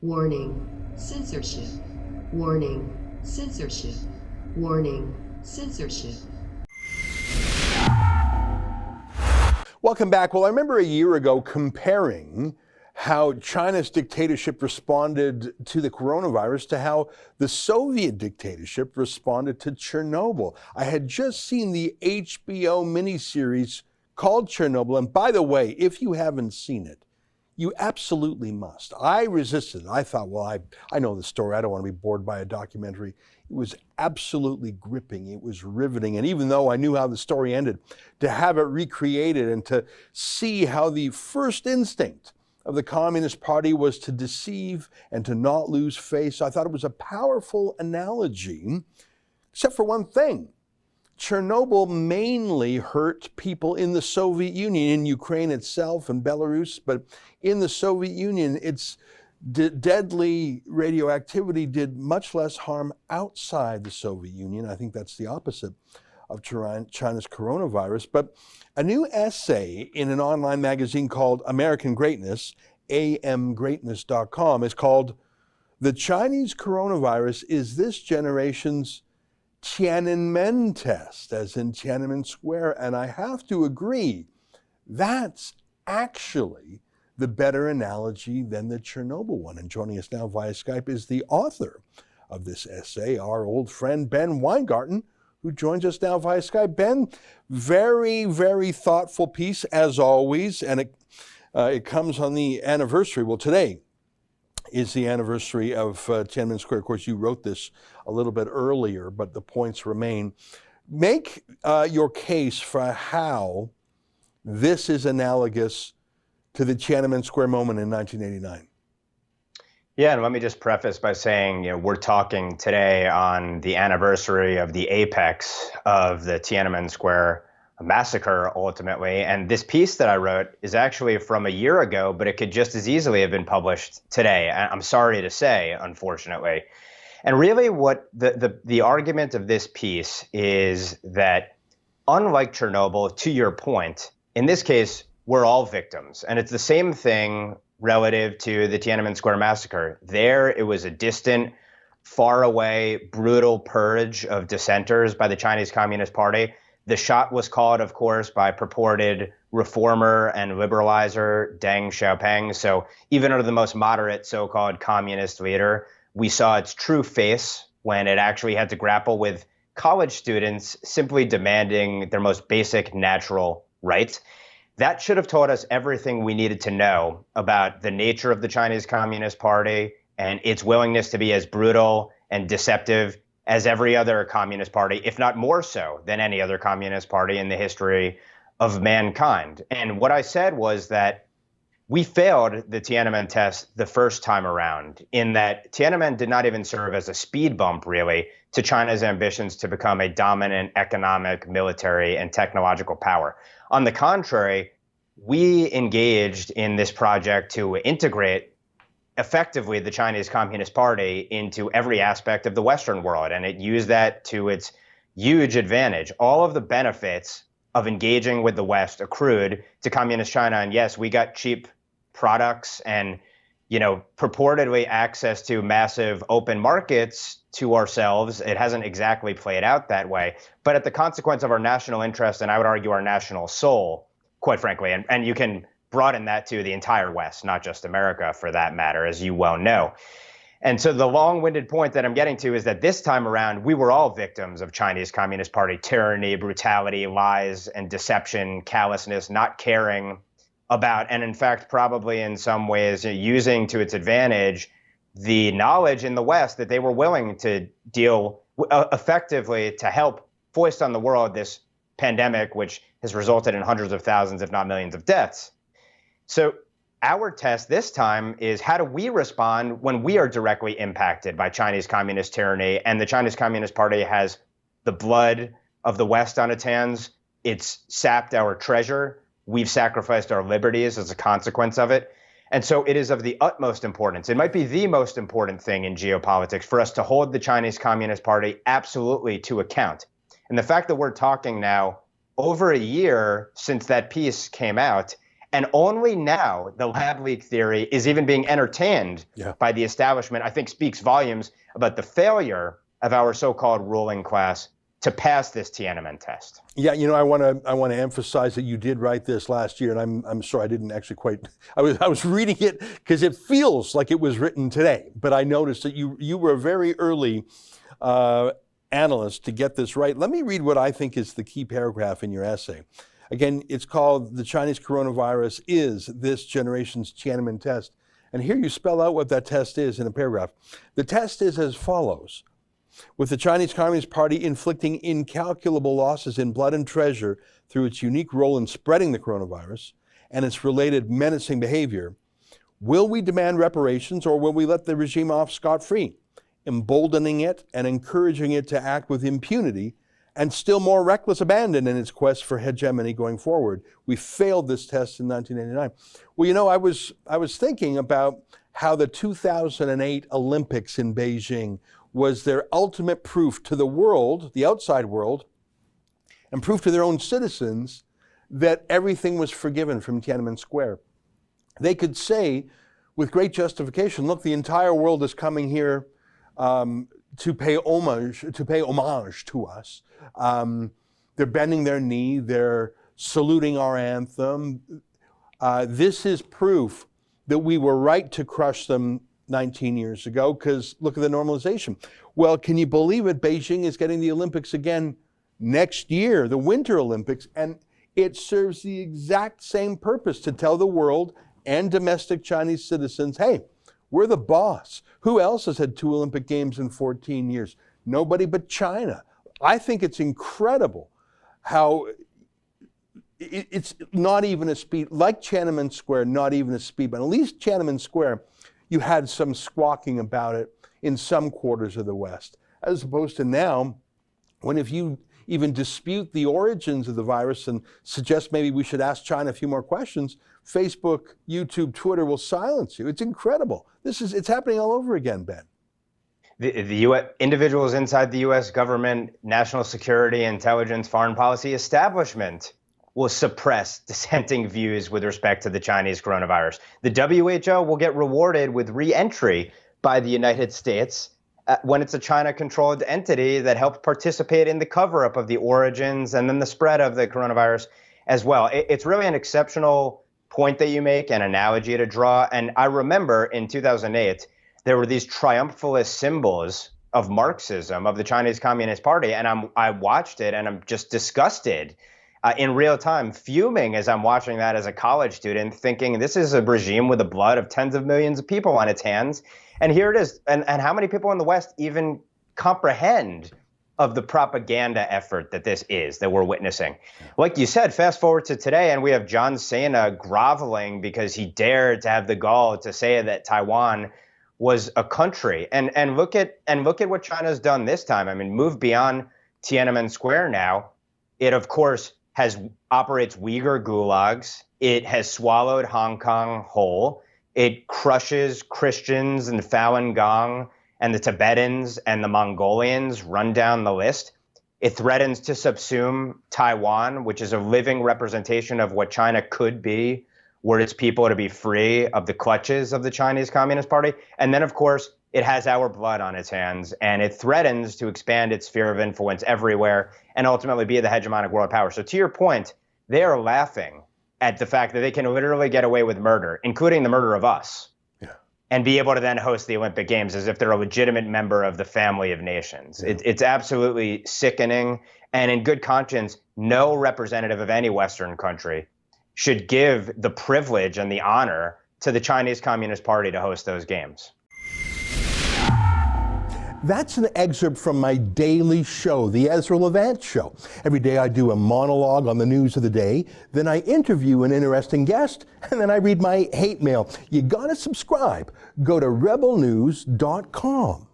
Warning, censorship. Warning, censorship. Warning, censorship. Welcome back. Well, I remember a year ago comparing how China's dictatorship responded to the coronavirus to how the Soviet dictatorship responded to Chernobyl. I had just seen the HBO miniseries called Chernobyl. And by the way, if you haven't seen it, you absolutely must. I resisted. I thought, well, I know the story. I don't want to be bored by a documentary. It was absolutely gripping. It was riveting. And even though I knew how the story ended, to have it recreated and to see how the first instinct of the Communist Party was to deceive and to not lose face, I thought it was a powerful analogy, except for one thing. Chernobyl mainly hurt people in the Soviet Union, in Ukraine itself and Belarus, but in the Soviet Union, its deadly radioactivity did much less harm outside the Soviet Union. I think that's the opposite of China's coronavirus. But a new essay in an online magazine called American Greatness, amgreatness.com, is called "The Chinese Coronavirus is This Generation's Tiananmen Test," as in Tiananmen Square. And I have to agree, that's actually the better analogy than the Chernobyl one. And joining us now via Skype is the author of this essay, our old friend Ben Weingarten, who joins us now via Skype. Ben, very, very thoughtful piece as always, and it comes on the anniversary. Well, today is the anniversary of Tiananmen Square. Of course, you wrote this a little bit earlier, but the points remain. Make your case for how this is analogous to the Tiananmen Square moment in 1989. Yeah, and let me just preface by saying, we're talking today on the anniversary of the apex of the Tiananmen Square massacre, ultimately. And this piece that I wrote is actually from a year ago, but it could just as easily have been published today. I'm sorry to say, unfortunately. And really what the argument of this piece is that, unlike Chernobyl, to your point, in this case, we're all victims. And it's the same thing relative to the Tiananmen Square massacre. There, it was a distant, far away, brutal purge of dissenters by the Chinese Communist Party. The shot was called, of course, by purported reformer and liberalizer Deng Xiaoping. So even under the most moderate so-called communist leader, we saw its true face when it actually had to grapple with college students simply demanding their most basic natural rights. That should have taught us everything we needed to know about the nature of the Chinese Communist Party and its willingness to be as brutal and deceptive as every other communist party, if not more so than any other communist party in the history of mankind. And what I said was that we failed the Tiananmen test the first time around, in that Tiananmen did not even serve as a speed bump, really, to China's ambitions to become a dominant economic, military, and technological power. On the contrary, we engaged in this project to integrate effectively the Chinese Communist Party into every aspect of the Western world, and it used that to its huge advantage. All of the benefits of engaging with the West accrued to Communist China, and yes, we got cheap products and, purportedly access to massive open markets to ourselves. It hasn't exactly played out that way, but at the consequence of our national interest, and I would argue our national soul, quite frankly, and you can broaden that to the entire West, not just America for that matter, as you well know. And so the long-winded point that I'm getting to is that this time around, we were all victims of Chinese Communist Party tyranny, brutality, lies, and deception, callousness, not caring about, and in fact, probably in some ways using to its advantage the knowledge in the West that they were willing to deal effectively to help foist on the world this pandemic, which has resulted in hundreds of thousands, if not millions of deaths. So our test this time is, how do we respond when we are directly impacted by Chinese communist tyranny and the Chinese Communist Party has the blood of the West on its hands? It's sapped our treasure. We've sacrificed our liberties as a consequence of it. And so it is of the utmost importance. It might be the most important thing in geopolitics for us to hold the Chinese Communist Party absolutely to account. And the fact that we're talking now over a year since that piece came out, And only now the lab leak theory is even being entertained by the establishment, I think speaks volumes about the failure of our so-called ruling class to pass this Tiananmen test. Yeah, I want to emphasize that you did write this last year, and I'm sorry I didn't actually quite. I was reading it because it feels like it was written today, but I noticed that you were a very early analyst to get this right. Let me read what I think is the key paragraph in your essay. Again, it's called "The Chinese Coronavirus is This Generation's Tiananmen Test," and here you spell out what that test is in a paragraph. The test is as follows. With the Chinese Communist Party inflicting incalculable losses in blood and treasure through its unique role in spreading the coronavirus and its related menacing behavior, will we demand reparations or will we let the regime off scot-free, emboldening it and encouraging it to act with impunity and still more reckless abandon in its quest for hegemony going forward? We failed this test in 1989. Well, I was thinking about how the 2008 Olympics in Beijing was their ultimate proof to the world, the outside world, and proof to their own citizens that everything was forgiven from Tiananmen Square. They could say with great justification, look, the entire world is coming here to pay homage to us. They're bending their knee, they're saluting our anthem. This is proof that we were right to crush them 19 years ago, because look at the normalization. Well, can you believe it? Beijing is getting the Olympics again next year, the Winter Olympics, and it serves the exact same purpose to tell the world and domestic Chinese citizens, hey, we're the boss. Who else has had 2 Olympic Games in 14 years? Nobody but China. I think it's incredible how it's not even a speed, like Tiananmen Square, not even a speed, but at least Tiananmen Square, you had some squawking about it in some quarters of the West, as opposed to now, when if you even dispute the origins of the virus and suggest maybe we should ask China a few more questions, Facebook, YouTube, Twitter will silence you. It's incredible. It's happening all over again, Ben. The US, individuals inside the U.S. government, national security, intelligence, foreign policy establishment will suppress dissenting views with respect to the Chinese coronavirus. The WHO will get rewarded with re-entry by the United States when it's a China-controlled entity that helped participate in the cover-up of the origins and then the spread of the coronavirus as well. It's really an exceptional point that you make, an analogy to draw. And I remember in 2008, there were these triumphalist symbols of Marxism, of the Chinese Communist Party, and I watched it and I'm just disgusted in real time, fuming as I'm watching that as a college student, thinking this is a regime with the blood of tens of millions of people on its hands. And here it is. And how many people in the West even comprehend of the propaganda effort that this is, that we're witnessing? Like you said, fast forward to today, and we have John Cena groveling because he dared to have the gall to say that Taiwan was a country. And look at what China's done this time. I mean, move beyond Tiananmen Square now. It, of course, operates Uyghur gulags. It has swallowed Hong Kong whole. It crushes Christians in Falun Gong and the Tibetans and the Mongolians, run down the list. It threatens to subsume Taiwan, which is a living representation of what China could be, were its people to be free of the clutches of the Chinese Communist Party. And then, of course, it has our blood on its hands, and it threatens to expand its sphere of influence everywhere and ultimately be the hegemonic world power. So to your point, they are laughing at the fact that they can literally get away with murder, including the murder of us, and be able to then host the Olympic Games as if they're a legitimate member of the family of nations. It's absolutely sickening. And in good conscience, no representative of any Western country should give the privilege and the honor to the Chinese Communist Party to host those games. That's an excerpt from my daily show, the Ezra Levant Show. Every day I do a monologue on the news of the day, then I interview an interesting guest, and then I read my hate mail. You gotta subscribe. Go to rebelnews.com.